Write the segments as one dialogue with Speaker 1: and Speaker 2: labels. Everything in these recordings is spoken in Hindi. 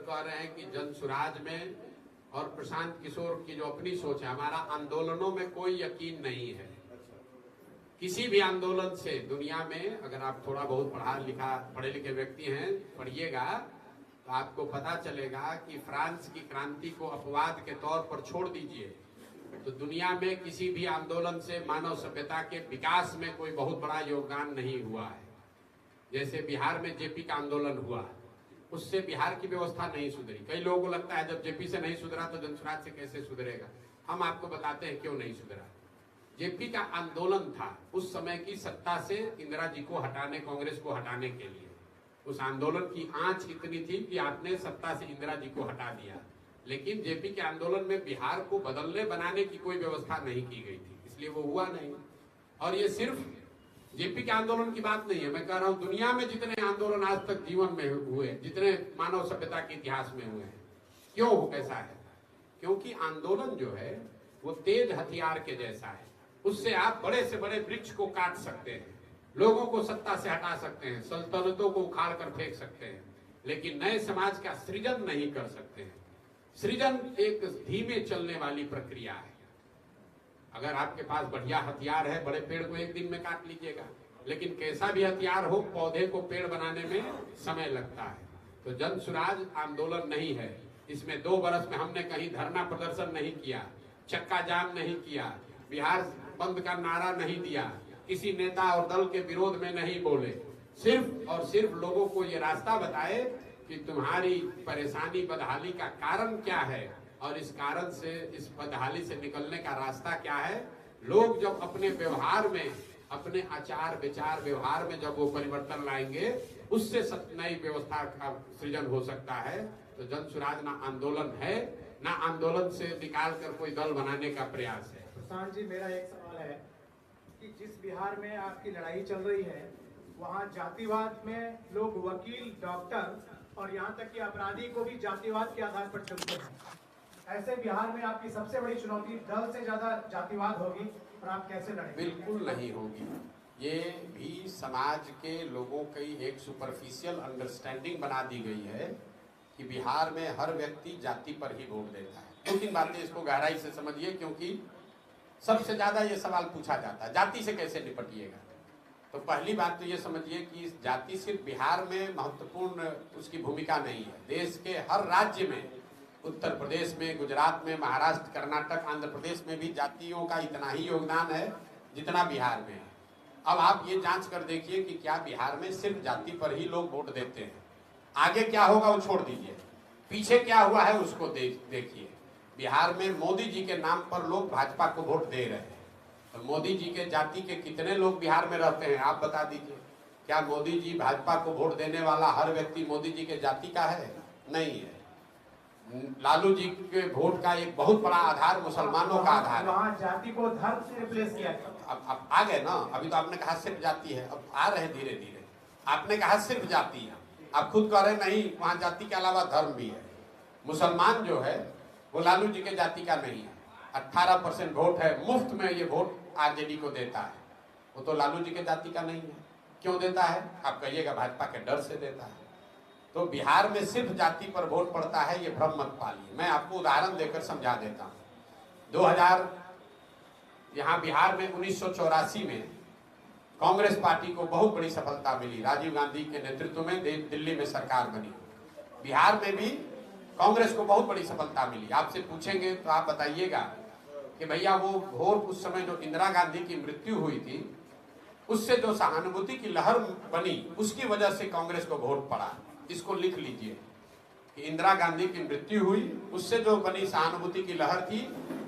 Speaker 1: कह रहे हैं कि जन सुराज में और प्रशांत किशोर की जो अपनी सोच है, हमारा आंदोलनों में कोई यकीन नहीं है। किसी भी आंदोलन से दुनिया में, अगर आप थोड़ा बहुत पढ़े लिखे व्यक्ति हैं, पढ़िएगा तो आपको पता चलेगा कि फ्रांस की क्रांति को अपवाद के तौर पर छोड़ दीजिए तो दुनिया में किसी भी आंदोलन से मानव सभ्यता के विकास में कोई बहुत बड़ा योगदान नहीं हुआ है। जैसे बिहार में जेपी का आंदोलन हुआ, उससे बिहार की व्यवस्था नहीं सुधरी। कई लोगों को लगता है जब जेपी से नहीं सुधरा तो जनसुराज से कैसे सुधरेगा। हम आपको बताते हैं क्यों नहीं सुधरा। जेपी का आंदोलन था उस समय की सत्ता से इंदिरा जी को हटाने, कांग्रेस को हटाने के लिए। उस आंदोलन की आंच इतनी थी कि आपने सत्ता से इंदिरा जी को हटा दिया, लेकिन जेपी के आंदोलन में बिहार को बदलने बनाने की कोई व्यवस्था नहीं की गई थी, इसलिए वो हुआ नहीं। और ये सिर्फ जेपी के आंदोलन की बात नहीं है, मैं कह रहा हूं दुनिया में जितने आंदोलन आज तक जीवन में हुए, जितने मानव सभ्यता के इतिहास में हुए हैं, क्यों ऐसा है? क्योंकि आंदोलन जो है वो तेज हथियार के जैसा है। उससे आप बड़े से बड़े वृक्ष को काट सकते हैं, लोगों को सत्ता से हटा सकते हैं, सल्तनतों को उखाड़ कर फेंक सकते हैं, लेकिन नए समाज का सृजन नहीं कर सकते हैं। सृजन एक धीमे चलने वाली प्रक्रिया है। अगर आपके पास बढ़िया हथियार है, बड़े पेड़ को एक दिन में काट लीजिएगा, लेकिन कैसा भी हथियार हो, पौधे को पेड़ बनाने में समय लगता है। तो जन सुराज आंदोलन नहीं है। इसमें 2 बरस में हमने कहीं धरना प्रदर्शन नहीं किया, चक्का जाम नहीं किया, बिहार बंद का नारा नहीं दिया, किसी नेता और दल के विरोध में नहीं बोले। सिर्फ और सिर्फ लोगों को ये रास्ता बताए कि तुम्हारी परेशानी, बदहाली का कारण क्या है और इस कारण से, इस बदहाली से निकलने का रास्ता क्या है। लोग जब अपने व्यवहार में, अपने आचार विचार व्यवहार में जब वो परिवर्तन लाएंगे, उससे नई व्यवस्था का सृजन हो सकता है। तो जन सुराज ना आंदोलन है, ना आंदोलन से निकाल कर कोई दल बनाने का प्रयास है।
Speaker 2: प्रशांत जी, मेरा एक सवाल है कि जिस बिहार में आपकी लड़ाई चल रही है, वहाँ जातिवाद में लोग वकील, डॉक्टर और यहाँ तक कि अपराधी को भी जातिवाद के आधार पर चुनते हैं। ऐसे बिहार में आपकी सबसे बड़ी चुनौती दल से ज्यादा जातिवाद होगी, और आप कैसे लड़ेंगे?
Speaker 1: बिल्कुल नहीं होगी। ये भी समाज के लोगों की एक सुपरफिशियल अंडरस्टैंडिंग बना दी गई है कि बिहार में हर व्यक्ति जाति पर ही वोट देता है। 2-3 बातें इसको गहराई से समझिए, क्योंकि सबसे ज्यादा ये सवाल पूछा जाता है, जाति से कैसे निपटिएगा। तो पहली बात तो ये समझिए कि जाति सिर्फ बिहार में महत्वपूर्ण उसकी भूमिका नहीं है। देश के हर राज्य में, उत्तर प्रदेश में, गुजरात में, महाराष्ट्र, कर्नाटक, आंध्र प्रदेश में भी जातियों का इतना ही योगदान है जितना बिहार में है। अब आप ये जांच कर देखिए कि क्या बिहार में सिर्फ जाति पर ही लोग वोट देते हैं। आगे क्या होगा वो छोड़ दीजिए, पीछे क्या हुआ है उसको देखिए। बिहार में मोदी जी के नाम पर लोग भाजपा को वोट दे रहे हैं। तो मोदी जी के जाति के कितने लोग बिहार में रहते हैं, आप बता दीजिए। क्या मोदी जी, भाजपा को वोट देने वाला हर व्यक्ति मोदी जी के जाति का है? नहीं है। लालू जी के वोट का एक बहुत बड़ा आधार मुसलमानों का आधार है।
Speaker 2: वहाँ जाति को धर्म से रिप्लेस किया गया।
Speaker 1: अब आ गए ना, अभी तो आपने कहा सिर्फ जाति है, अब आ रहे धीरे धीरे। आपने कहा सिर्फ जाति है, आप खुद कह रहे नहीं, वहाँ जाति के अलावा धर्म भी है। मुसलमान जो है वो लालू जी के जाति का नहीं है। 18% वोट है, मुफ्त में ये वोट आरजेडी को देता है, वो तो लालू जी के जाति का नहीं है। क्यों देता है? आप कहिएगा भाजपा के डर से देता है। तो बिहार में सिर्फ जाति पर वोट पड़ता है, ये भ्रम मत पालिए। मैं आपको उदाहरण देकर समझा देता हूँ। 2000 यहाँ बिहार में 1984 में कांग्रेस पार्टी को बहुत बड़ी सफलता मिली, राजीव गांधी के नेतृत्व में दिल्ली में सरकार बनी। बिहार में भी कांग्रेस को बहुत बड़ी सफलता मिली। आपसे पूछेंगे तो आप बताइएगा कि भैया वो वोट, उस समय जो इंदिरा गांधी की मृत्यु हुई थी, उससे जो सहानुभूति की लहर बनी, उसकी वजह से कांग्रेस को वोट पड़ा। इसको लिख लीजिए कि इंदिरा गांधी की मृत्यु हुई, उससे जो बनी सहानुभूति की लहर थी,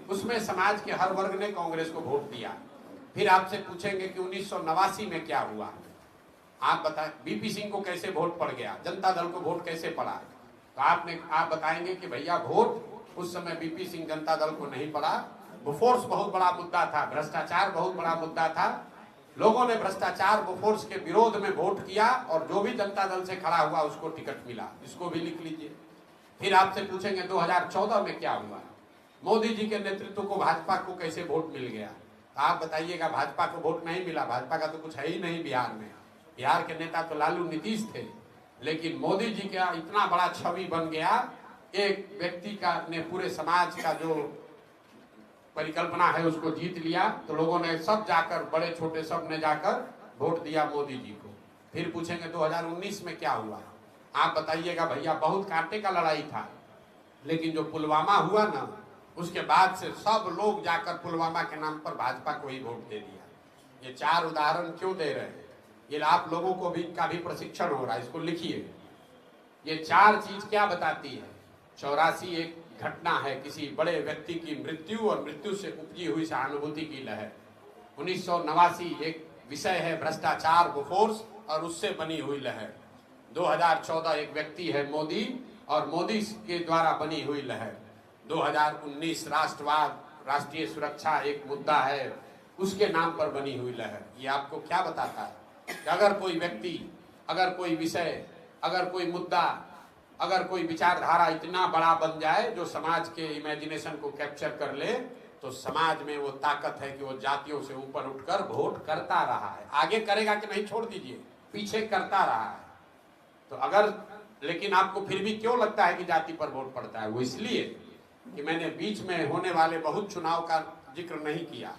Speaker 1: उसमें समाज के हर वर्ग ने कांग्रेस को वोट दिया। फिर आपसे पूछेंगे कि 1989 में क्या हुआ, आप बताएं। बीपी सिंह को कैसे वोट पड़ गया, जनता दल को वोट कैसे पड़ा? तो आप बताएंगे कि भैया वोट उस समय बीपी सिंह, जनता दल को नहीं पड़ा। बोफोर्स बहुत बड़ा मुद्दा था, भ्रष्टाचार बहुत बड़ा मुद्दा था। लोगों ने भ्रष्टाचार, बोफोर्स के विरोध में वोट किया और जो भी जनता दल से खड़ा हुआ उसको टिकट मिला। इसको भी लिख लीजिए। फिर आपसे पूछेंगे 2014 में क्या हुआ, मोदी जी के नेतृत्व को भाजपा को कैसे वोट मिल गया? आप बताइएगा भाजपा को वोट नहीं मिला, भाजपा का तो कुछ है ही नहीं बिहार में। बिहार के नेता तो लालू नीतीश थे। लेकिन मोदी जी का इतना बड़ा छवि बन गया, एक व्यक्ति का ने पूरे समाज का जो परिकल्पना है उसको जीत लिया, तो लोगों ने सब जाकर, बड़े छोटे सब ने जाकर वोट दिया मोदी जी को। फिर पूछेंगे 2019 में क्या हुआ, आप बताइएगा भैया। बहुत कांटे का लड़ाई था, लेकिन जो पुलवामा हुआ ना, उसके बाद से सब लोग जाकर पुलवामा के नाम पर भाजपा को ही वोट दे दिया। ये 4 उदाहरण क्यों दे रहे हैं, ये आप लोगों को भी का भी प्रशिक्षण हो रहा है, इसको लिखिए। ये 4 चीज क्या बताती है। 84 एक घटना है, किसी बड़े व्यक्ति की मृत्यु और मृत्यु से उपजी हुई सहानुभूति की लहर। 1989 एक विषय है भ्रष्टाचार बोफोर्स और उससे बनी हुई लहर। 2014 एक व्यक्ति है मोदी और मोदी के द्वारा बनी हुई लहर। 2019 राष्ट्रवाद, राष्ट्रीय सुरक्षा एक मुद्दा है, उसके नाम पर बनी हुई लहर। ये आपको क्या बताता है कि अगर कोई व्यक्ति, अगर कोई विषय, अगर कोई मुद्दा, अगर कोई विचारधारा इतना बड़ा बन जाए जो समाज के इमेजिनेशन को कैप्चर कर ले, तो समाज में वो ताकत है कि वो जातियों से ऊपर उठकर वोट करता रहा है। आगे करेगा कि नहीं छोड़ दीजिए, पीछे करता रहा है। तो अगर, लेकिन आपको फिर भी क्यों लगता है कि जाति पर वोट पड़ता है, वो इसलिए कि मैंने बीच में होने वाले बहुत चुनाव का जिक्र नहीं किया,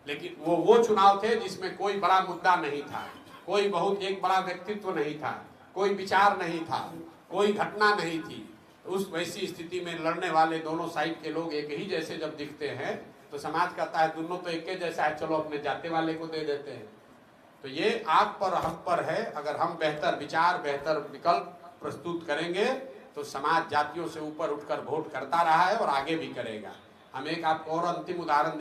Speaker 1: लेकिन वो चुनाव थे जिसमें कोई बड़ा मुद्दा नहीं था, कोई बहुत एक बड़ा व्यक्तित्व नहीं था, कोई विचार नहीं था, कोई घटना नहीं थी। उस वैसी स्थिति में लड़ने वाले दोनों साइड के लोग एक ही जैसे जब दिखते हैं, तो समाज कहता है दोनों तो एक ही जैसा है, चलो अपने जाते वाले को दे देते हैं। तो ये आप पर, हम पर है। अगर हम बेहतर विचार, बेहतर विकल्प प्रस्तुत करेंगे तो समाज जातियों से ऊपर उठकर वोट करता रहा है और आगे भी करेगा। हम एक आपको और अंतिम उदाहरण